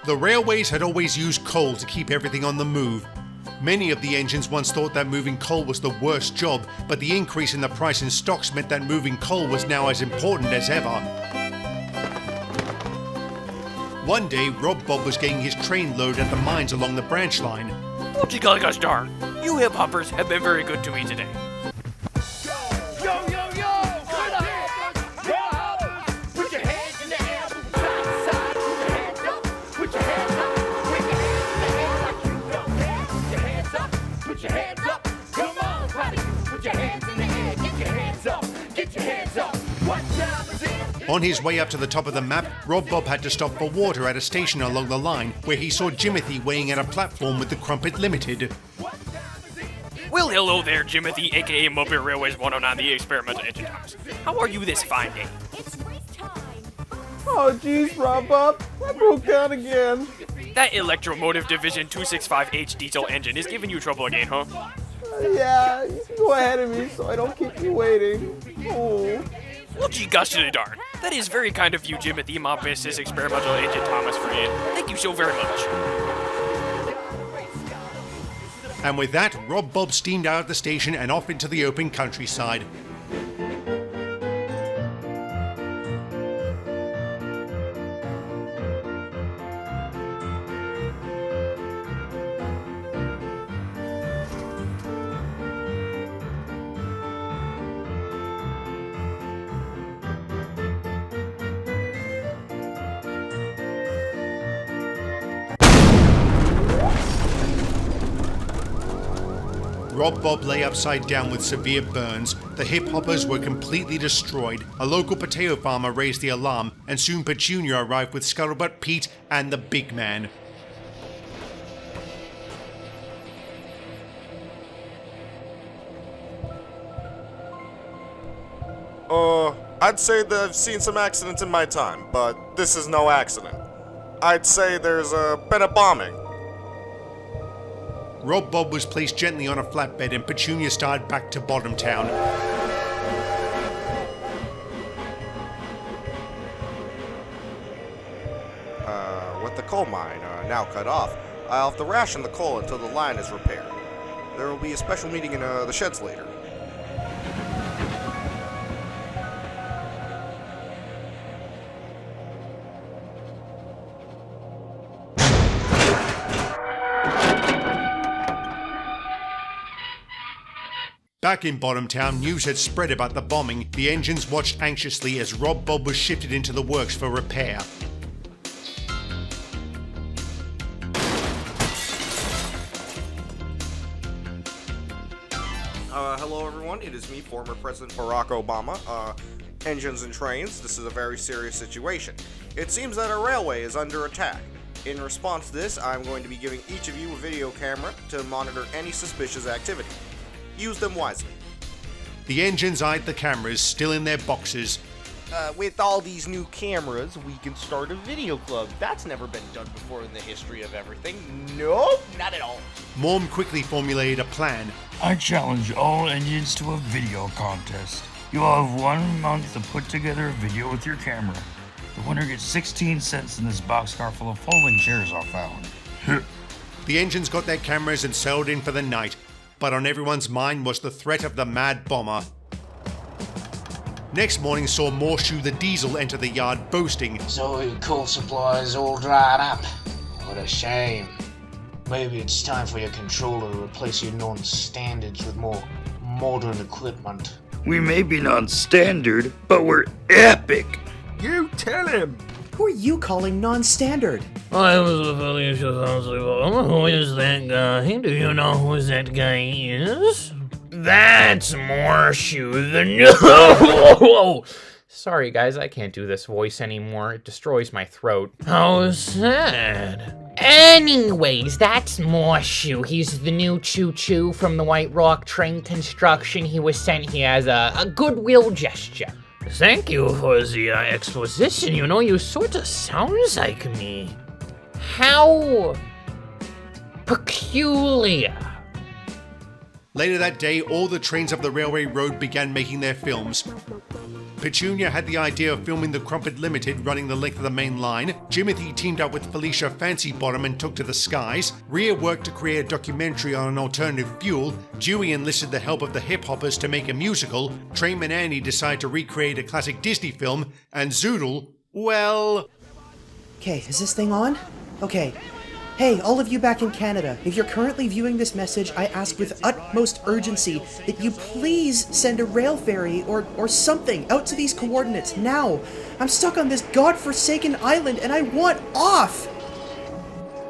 The railways had always used coal to keep everything on the move. Many of the engines once thought that moving coal was the worst job, but the increase in the price in stocks meant that moving coal was now as important as ever. One day, Rob Bob was getting his train loaded at the mines along the branch line. What you gosh darn? You hip-hoppers have been very good to me today. On his way up to the top of the map, Rob Bob had to stop for water at a station along the line, where he saw Jimothy weighing at a platform with the Crumpet Limited. Well, hello there, Jimothy, aka Muppet Railways 109, the experimental engine Thomas. How are you this fine day? Oh jeez, Rob Bob, I broke down again. That Electromotive Division 265H diesel engine is giving you trouble again, huh? Yeah, you can go ahead of me so I don't keep you waiting. Oh. Well, gee gosh darn. That is very kind of you, Jimothy, my bestest experimental engine Thomas friend. Thank you so very much. And with that, Rob Bob steamed out of the station and off into the open countryside. Rob Bob lay upside down with severe burns. The hip-hoppers were completely destroyed. A local potato farmer raised the alarm, and soon Petunia arrived with Scuttlebutt Pete and the big man. I'd say that I've seen some accidents in my time, but this is no accident. I'd say there's been a bombing. Rob Bob was placed gently on a flatbed and Petunia started back to Bottomtown. With the coal mine now cut off, I'll have to ration the coal until the line is repaired. There will be a special meeting in the sheds later. Back in Bottomtown, news had spread about the bombing. The engines watched anxiously as Rob Bob was shifted into the works for repair. Hello everyone, it is me, former President Barack Obama. Engines and trains, this is a very serious situation. It seems that our railway is under attack. In response to this, I'm going to be giving each of you a video camera to monitor any suspicious activity. Use them wisely. The engines eyed the cameras, still in their boxes. With all these new cameras, we can start a video club. That's never been done before in the history of everything. Nope, not at all. Morm quickly formulated a plan. I challenge all engines to a video contest. You'll have 1 month to put together a video with your camera. The winner gets 16 cents in this boxcar full of folding chairs I found. The engines got their cameras and settled in for the night, but on everyone's mind was the threat of the mad bomber. Next morning saw Morshoe the Diesel enter the yard boasting. So your coal supply is all dried up. What a shame. Maybe it's time for your controller to replace your non-standards with more modern equipment. We may be non-standard, but we're epic. You tell him. Who are you calling non-standard? I was a Felicia Constable. Who is that guy? Do you know who that guy is? That's Morshoe the new. Whoa! Sorry, guys, I can't do this voice anymore. It destroys my throat. How sad. Anyways, that's Morshoe. He's the new choo-choo from the White Rock train construction. He was sent here as a goodwill gesture. Thank you for the exposition. You know, you sort of sounds like me. How peculiar. Later that day, all the trains of the railway road began making their films. Petunia had the idea of filming the Crumpet Limited running the length of the main line. Jimothy teamed up with Felicia Fancybottom and took to the skies. Rhea worked to create a documentary on an alternative fuel. Dewey enlisted the help of the Hip Hoppers to make a musical. Trainman Andy decided to recreate a classic Disney film. And Zoodle, well... Okay, is this thing on? Okay. Hey, all of you back in Canada, if you're currently viewing this message, I ask with utmost urgency that you please send a rail ferry or something out to these coordinates now. I'm stuck on this godforsaken island and I want off!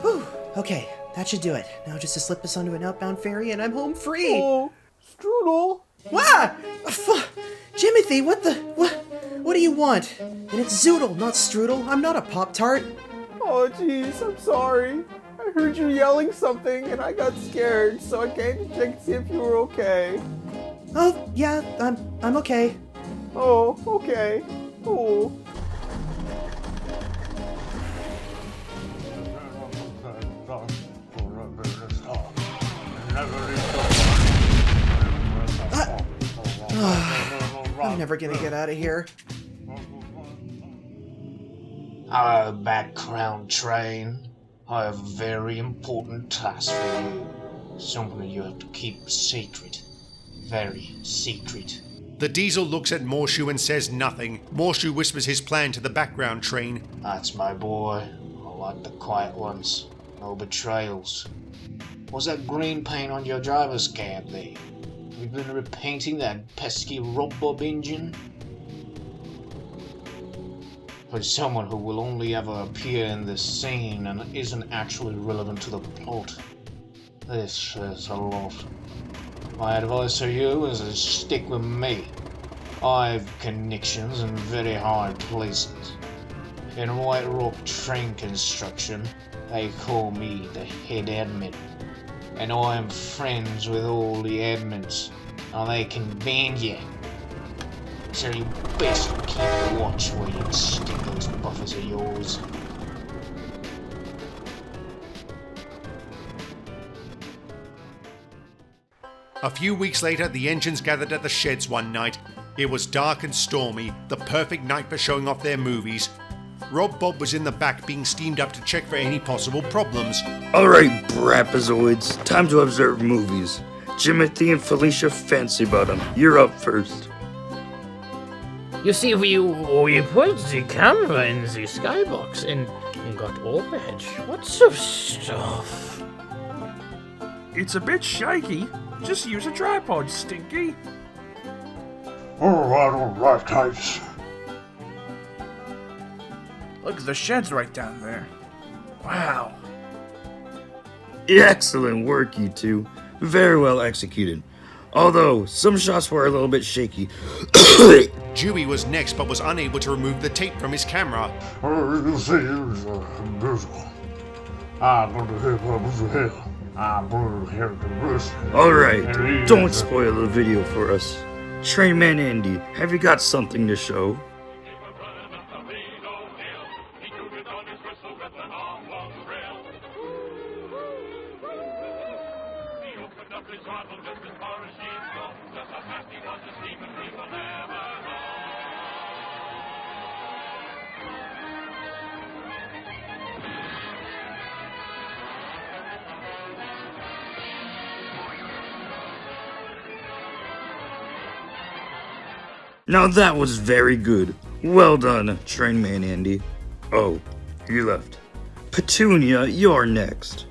Whew. Okay, that should do it. Now just to slip this onto an outbound ferry and I'm home free! Oh, Strudel! Wah! Jimothy, what do you want? And it's Zoodle, not Strudel. I'm not a Pop-Tart. Oh, jeez, I'm sorry. I heard you yelling something and I got scared, so I came to check to see if you were okay. Oh, yeah, I'm okay. Oh, okay. Oh. I'm never gonna get out of here. Hello, background train. I have a very important task for you. Something you have to keep secret. Very secret. The Diesel looks at Morshu and says nothing. Morshu whispers his plan to the background train. That's my boy. I like the quiet ones. No betrayals. What's that green paint on your driver's cab there? Have you been repainting that pesky rob-bob engine? For someone who will only ever appear in this scene and isn't actually relevant to the plot, this is a lot. My advice to you is to stick with me. I've connections in very high places. In White Rock train construction, they call me the head admin. And I am friends with all the admins, and they can ban you. So you best keep watch where you stick those buffers of yours. A few weeks later, the engines gathered at the sheds one night. It was dark and stormy, the perfect night for showing off their movies. Rob Bob was in the back being steamed up to check for any possible problems. Alright, brapazoids, time to observe movies. Jimothy and Felicia Fancybottom, you're up first. You see, we put the camera in the skybox and got overhead shots of stuff. It's a bit shaky. Just use a tripod, Stinky. Alright, guys. Look, the shed's right down there. Wow. Excellent work, you two. Very well executed. Although, some shots were a little bit shaky. Dewey was next but was unable to remove the tape from his camera. Alright, don't spoil the video for us. Trainman Andy, have you got something to show? Now that was very good. Well done, Trainman Andy. Oh, you left. Petunia, you're next.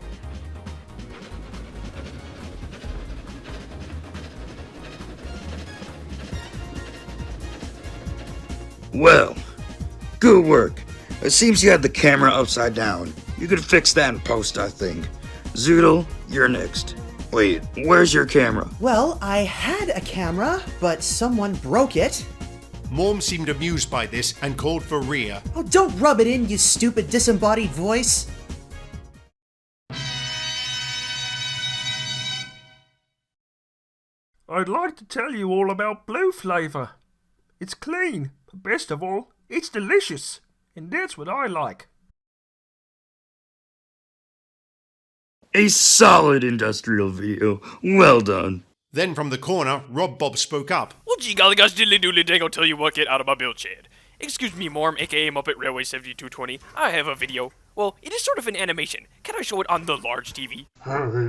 Well, good work. It seems you had the camera upside down. You could fix that in post, I think. Zoodle, you're next. Wait, where's your camera? Well, I had a camera, but someone broke it. Morm seemed amused by this and called for Rhea. Oh, don't rub it in, you stupid disembodied voice. I'd like to tell you all about blue flavor. It's clean, but best of all, it's delicious. And that's what I like. A solid industrial video. Well done. Then from the corner, Rob Bob spoke up. Well, gee golly gosh diddly doodly dangle tell you what, get out of my bilge shed. Excuse me, Morm, aka Muppet Railway 7220. I have a video. Well, it is sort of an animation. Can I show it on the large TV?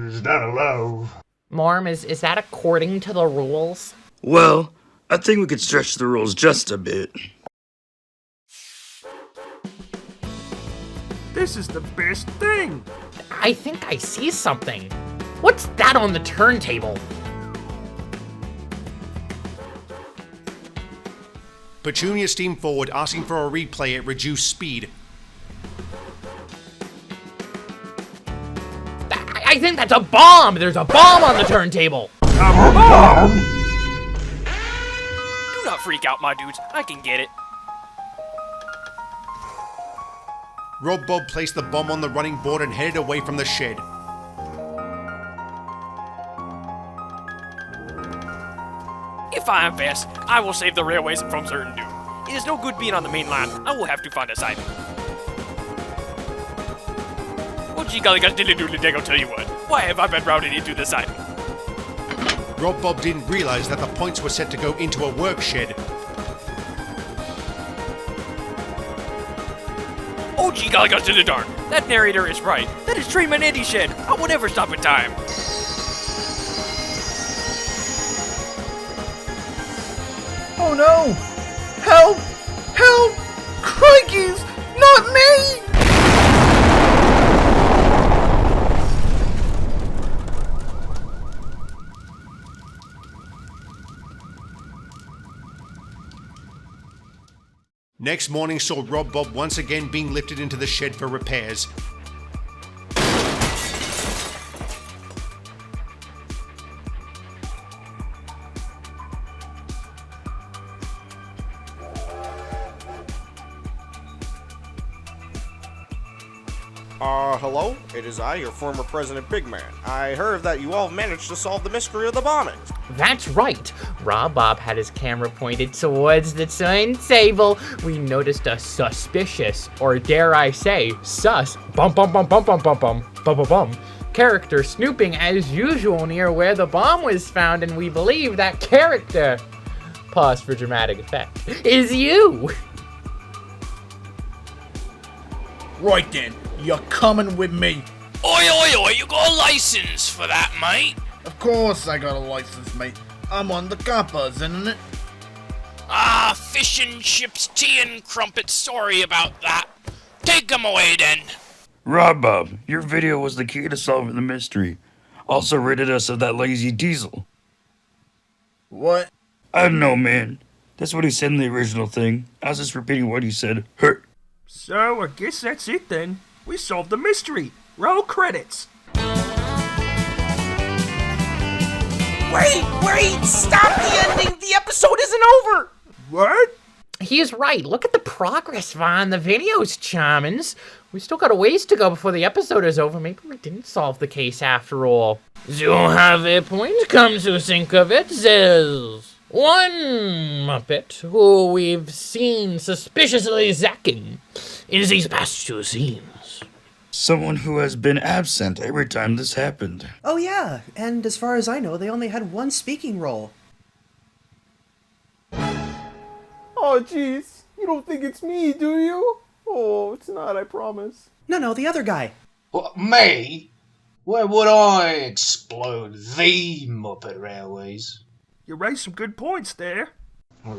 Is that allowed? Morm, is that according to the rules? Well, I think we could stretch the rules just a bit. This is the best thing. I think I see something. What's that on the turntable? Petunia steamed forward, asking for a replay at reduced speed. I think that's a bomb! There's a bomb on the turntable! Do not freak out, my dudes. I can get it. Rob Bob placed the bomb on the running board and headed away from the shed. If I am fast, I will save the railways from certain doom. It is no good being on the main line. I will have to find a siding. Well, gee golly gosh diddly doodly dangle tell you what. Why have I been routed into the siding? Rob Bob didn't realize that the points were set to go into a work shed. Oh, gee golly gosh diddly darn. That narrator is right. That is Trainman Andy's shed. I will never stop in time. Oh no! Help! Help! Crikeys! Not me! Next morning saw Rob Bob once again being lifted into the shed for repairs. Hello? It is I, your former President Big Man. I heard that you all managed to solve the mystery of the bombing. That's right. Rob Bob had his camera pointed towards the turntable. We noticed a suspicious, or dare I say, sus, character snooping as usual near where the bomb was found, and we believe that character, pause for dramatic effect, is you. Right then, you're coming with me. Oi, oi, oi, you got a license for that, mate? Of course I got a license, mate. I'm on the compass, isn't it? Ah, fish and chips, tea and crumpets, sorry about that. Take 'em away, then. Rob Bob, your video was the key to solving the mystery. Also ridded us of that lazy diesel. What? I don't know, man. That's what he said in the original thing. I was just repeating what he said. Hurt. So, I guess that's it then. We solved the mystery. Roll credits. Wait! Stop the ending! The episode isn't over! What? He is right. Look at the progress on the videos, Charmins. We still got a ways to go before the episode is over. Maybe we didn't solve the case after all. You have a point, come to think of it. There's one Muppet who we've seen suspiciously zacking in these past two scenes. Someone who has been absent every time this happened. Oh yeah, and as far as I know, they only had one speaking role. Oh jeez, you don't think it's me, do you? Oh, it's not, I promise. No, the other guy. What, me? Where would I explode the Muppet Railways? You raised some good points there.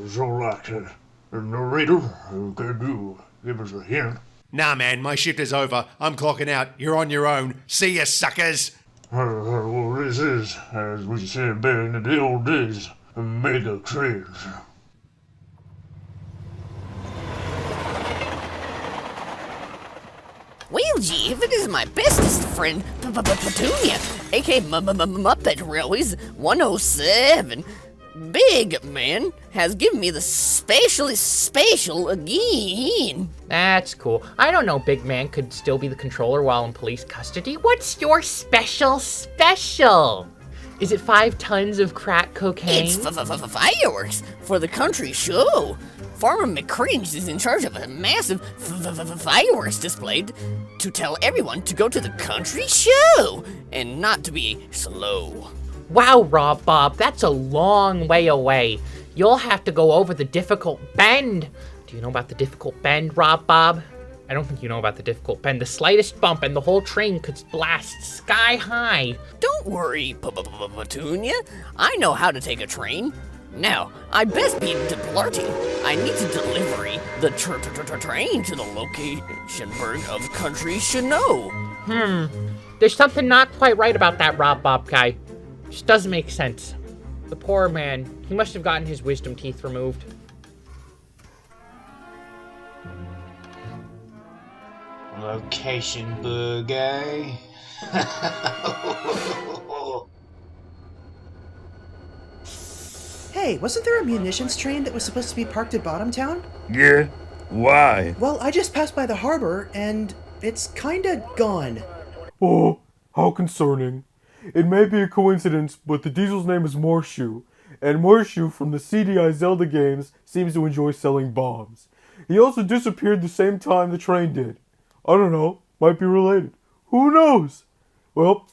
So like the narrator who can do give us a hint. Nah man, my shift is over. I'm clocking out. You're on your own. See ya, suckers! Well, this is, as we said back in the old days, a mega train. Well, gee, if it is my bestest friend, Petunia, aka Muppet Railways 107, Big Man has given me the spatial again. That's cool. I don't know Big Man could still be the controller while in police custody. What's your special? Is it 5 tons of crack cocaine? It's fireworks for the country show. Farmer McCringe is in charge of a massive fireworks display to tell everyone to go to the country show and not to be slow. Wow, Rob Bob, that's a long way away. You'll have to go over the difficult bend. Do you know about the difficult bend, Rob Bob? I don't think you know about the difficult bend. The slightest bump and the whole train could blast sky high. Don't worry, Petunia. I know how to take a train. Now, I best be departing. I need to delivery the train to the location bird of country should know. There's something not quite right about that Rob Bob guy. Just doesn't make sense. The poor man, he must have gotten his wisdom teeth removed. Location bug, eh? Hey, wasn't there a munitions train that was supposed to be parked at Bottomtown? Yeah? Why? Well, I just passed by the harbor, and it's kinda gone. Oh, how concerning. It may be a coincidence, but the diesel's name is Morshoe, and Morshoe from the CDI Zelda games seems to enjoy selling bombs. He also disappeared the same time the train did. I don't know, might be related. Who knows? Well,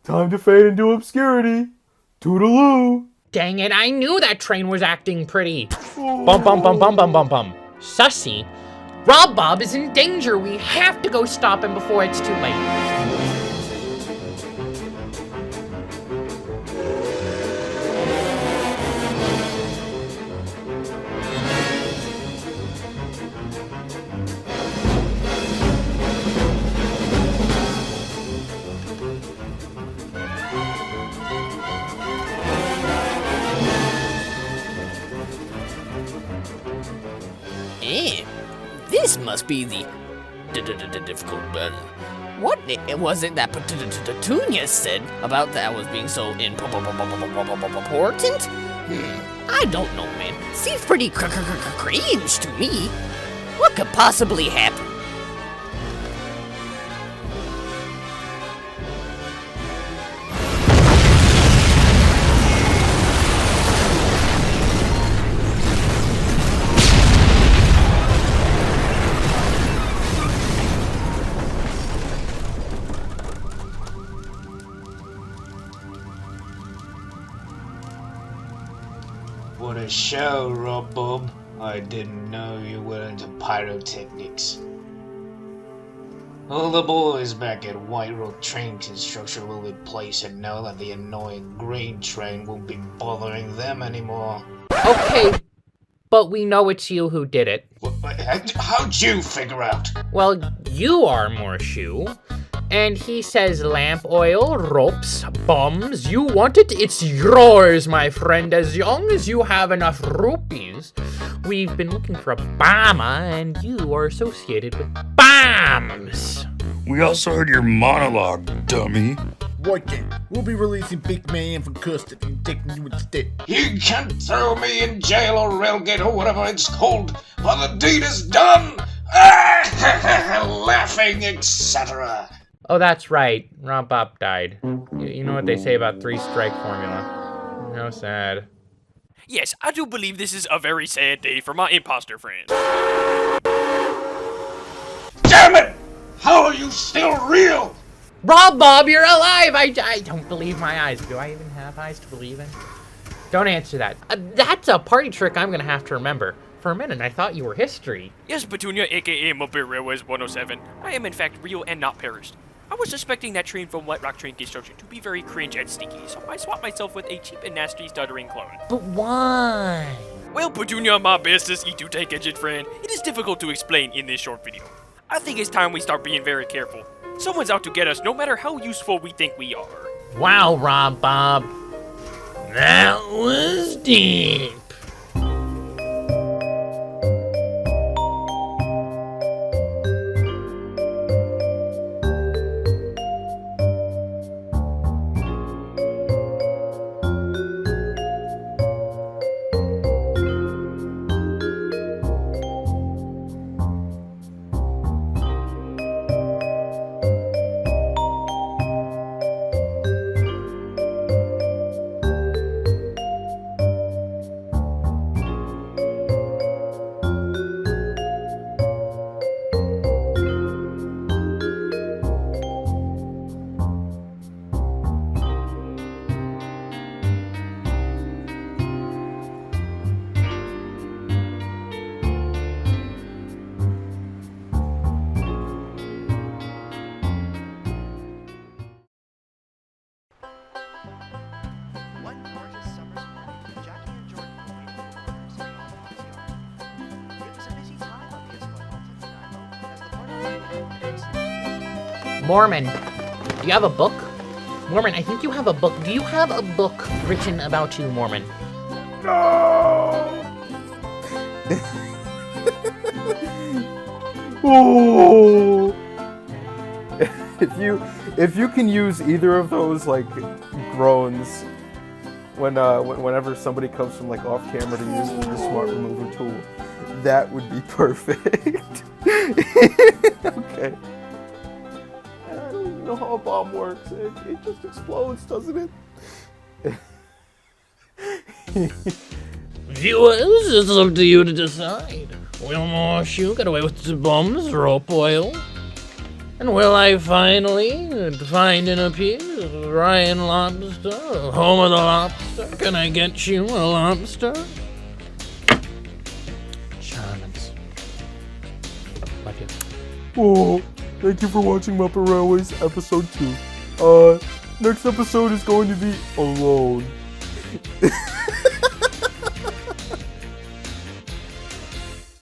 time to fade into obscurity. Toodaloo! Dang it, I knew that train was acting pretty. Bum bum bum bum bum bum bum. Sussy. Rob Bob is in danger. We have to go stop him before it's too late. This must be the difficult button. What was it that Petunia said about that was being so important? I don't know, man. Seems pretty cringe to me. What could possibly happen? What a show, Rob Bob. I didn't know you were into pyrotechnics. All the boys back at White Rock Train Construction will be pleased to know that the annoying green train won't be bothering them anymore. Okay, but we know it's you who did it. How'd you figure out? Well, you are Morshoe. And he says lamp oil, ropes, bombs. You want it? It's yours, my friend, as long as you have enough rupees. We've been looking for a bomber, and you are associated with bombs. We also heard your monologue, dummy. Wagon, we'll be releasing Big Man from custody and taking you instead. You can throw me in jail or railgate or whatever it's called, but the deed is done! Laughing, etc. Oh, that's right. Rob Bob died. You know what they say about three-strike formula. How sad. Yes, I do believe this is a very sad day for my imposter friends. Damn it! How are you still real? Rob Bob, you're alive! I don't believe my eyes. Do I even have eyes to believe in? Don't answer that. That's a party trick I'm gonna have to remember. For a minute, I thought you were history. Yes, Petunia, aka Muppet Railways 107. I am in fact real and not perished. I was suspecting that train from White Rock Train Construction to be very cringe and sneaky, so I swapped myself with a cheap and nasty stuttering clone. But why? Well, Petunia, my bestest E2 tank engine friend, it is difficult to explain in this short video. I think it's time we start being very careful. Someone's out to get us no matter how useful we think we are. Wow, Rob Bob. That was deep. Mormon, do you have a book? Mormon, I think you have a book. Do you have a book written about you, Mormon? Oh! If you can use either of those like groans whenever somebody comes from like off camera to use the smart remover tool, that would be perfect. Okay. I don't even know how a bomb works. It just explodes, doesn't it? Viewers, it's up to you to decide. Will Morshoe get away with the bombs, rope oil? And will I finally find and appear Ryan Lobster, home of the lobster? Can I get you a lobster? Charmants. Love you. Oh, thank you for watching Muppet Railways episode 2. Next episode is going to be Alone.